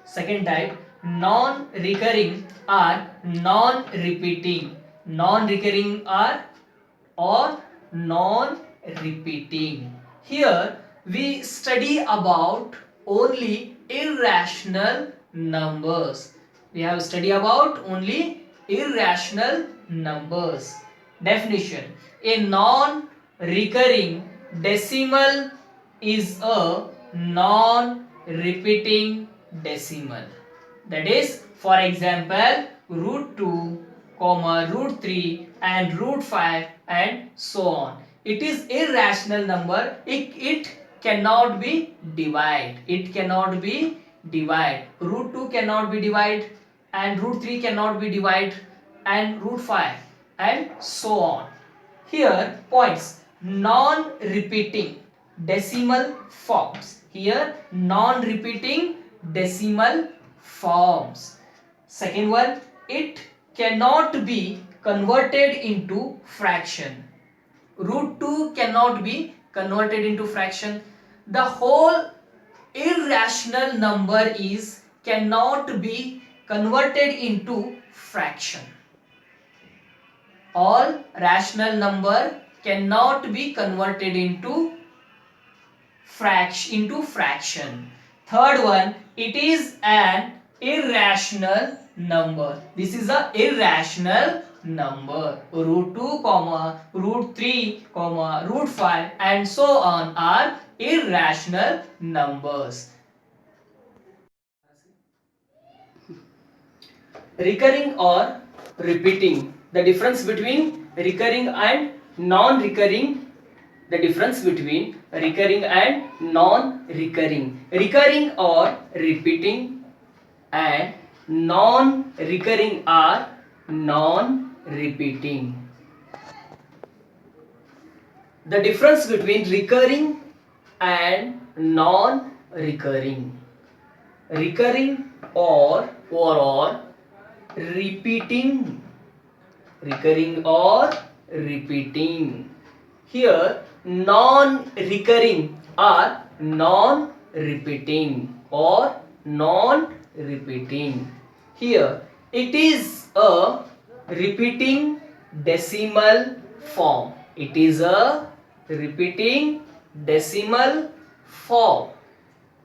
Second type, non-recurring or non-repeating. Non-recurring or non-repeating. Here we study about only irrational numbers. We have studied about only irrational numbers. Definition: a non-recurring decimal is a non-repeating decimal. That is, for example, root 2, comma root 3 and root 5 and so on. It is irrational number. It cannot be divided. It cannot be divided. Root 2 cannot be divided and root 3 cannot be divided and root 5 and so on. Here points: non-repeating decimal forms. Here non-repeating decimal forms. Second one, it cannot be converted into fraction. Root 2 cannot be converted into fraction. The whole irrational number is cannot be converted into fraction. All rational number cannot be converted into fraction. Third one, it is an irrational number. This is a irrational number. Root 2, comma root 3, comma root 5 and so on are irrational numbers. Recurring or repeating. The difference between recurring and non-recurring. The difference between recurring and non-recurring. Recurring or repeating and non-recurring are non-repeating. The difference between recurring and non-recurring. Recurring or repeating. Recurring or repeating. Here non-recurring are non-repeating or non-repeating. Here it is a repeating decimal form. It is a repeating decimal form.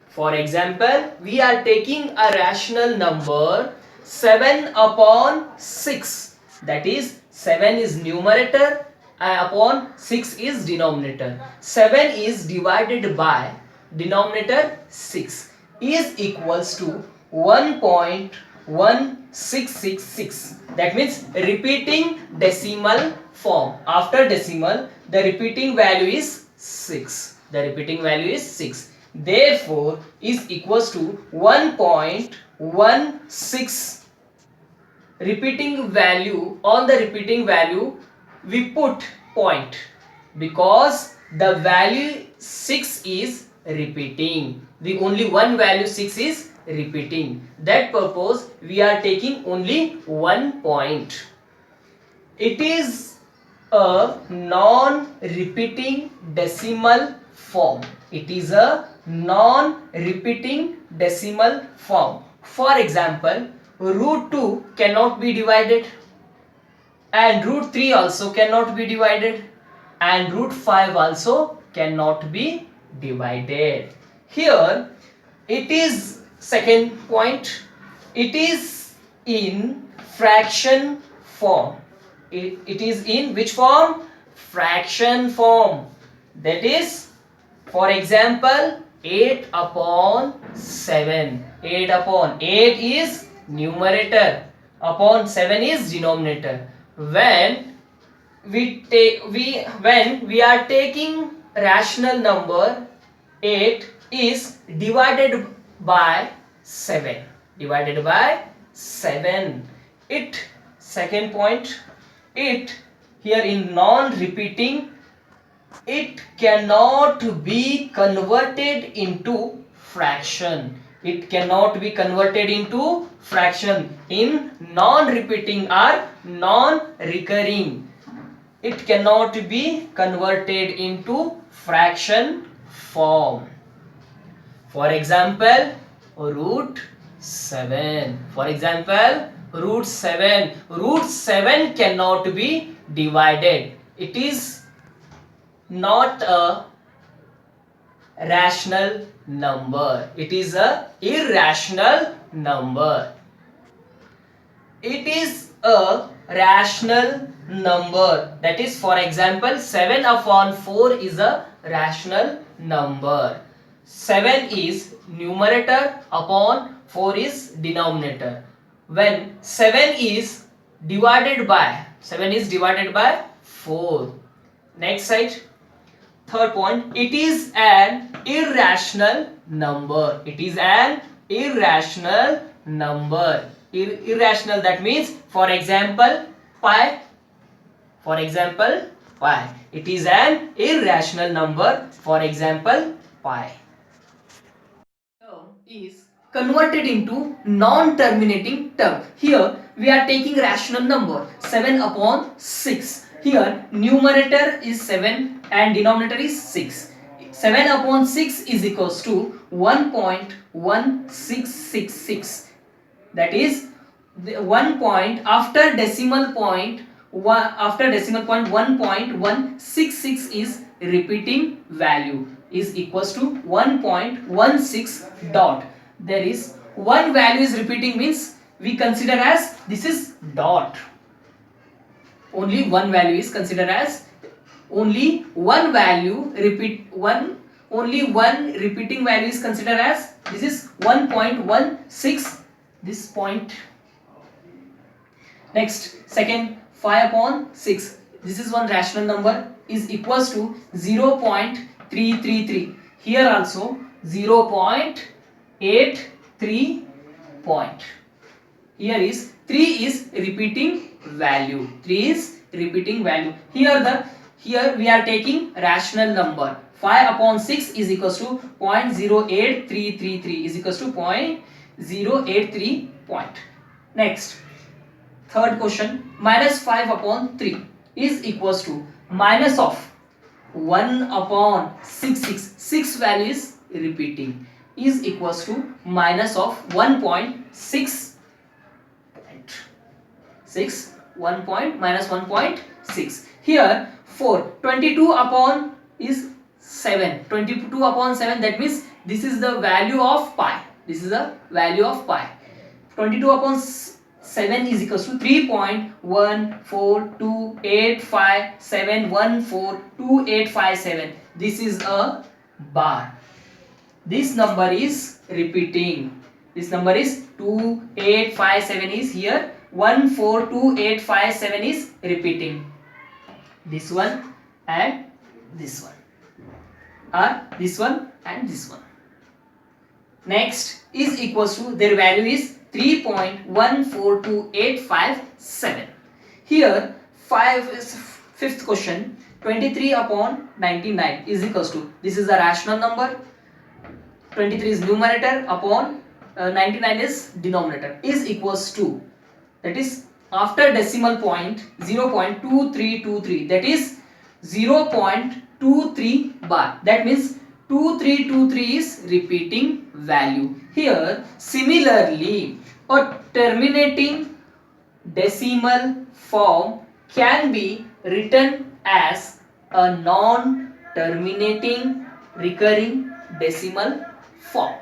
For example, we are taking a rational number 7 upon 6. That is, 7 is numerator upon 6 is denominator. 7 is divided by denominator 6 is equals to 1.1666. That means repeating decimal form. After decimal, the repeating value is 6. The repeating value is 6. Therefore, is equals to 1.16. Repeating value, on the repeating value we put point because the value 6 is repeating. The only one value 6 is repeating. That purpose we are taking only 1 point. It is a non-repeating decimal form. It is a non-repeating decimal form. For example, root 2 cannot be divided and root 3 also cannot be divided and root 5 also cannot be divided. Here it is second point, it is in fraction form. It is in which form? Fraction form. That is, for example, 8 upon 7. 8 upon 8 is numerator, upon 7 is denominator. When we are taking rational number 8 is divided by 7. Divided by 7. It, second point, it here in non-repeating, it cannot be converted into fraction. It cannot be converted into fraction. In non-repeating or non-recurring, it cannot be converted into fraction form. For example, root 7. For example, root 7. Root 7 cannot be divided. It is not a rational number. It is a irrational number. It is a rational number. That is, for example, 7 upon 4 is a rational number. 7 is numerator upon 4 is denominator. When 7 is divided by 4. Next side. Third point, it is an irrational number. It is an irrational number. Irrational, that means, for example, pi. For example, pi. It is an irrational number. For example, pi. Term is converted into non-terminating term. Here we are taking rational number 7 upon 6. Here numerator is 7 and denominator is 6. 7 upon 6 is equals to 1.1666. That is, the 1 point after decimal point, 1.166 is repeating value, is equals to 1.16 dot. There is one value is repeating, means we consider as this is dot. Only one value is considered as, only one value only one repeating value is considered as, this is 1.16, this point. Next, second, 5 upon 6, this is one rational number, is equals to 0.333. Here also 0.83 point. Here is 3 is repeating value. 3 is repeating value. Here we are taking rational number. 5 upon 6 is equals to 0.08333 is equals to 0.083 point. Next, third question, minus 5 upon 3 is equals to minus of 1 upon 6. 6 value is repeating, is equals to minus of 1.6 minus 1.6. Here 22 upon is 7. 22 upon 7, that means this is the value of pi. This is the value of pi. 22 upon 7 is equals to 3.1428571428857. This is a bar. This number is repeating. This number is 2857 is here. 1428857 is repeating. This one and this one, or this one and this one. Next is equals to, their value is 3.142857. Here fifth question, 23 upon 99 is equals to, this is a rational number. 23 is numerator upon 99 is denominator, is equals to, that is, after decimal point 0.2323, that is 0.23 bar. That means 2323 is repeating value. Here similarly, a terminating decimal form can be written as a non-terminating recurring decimal form.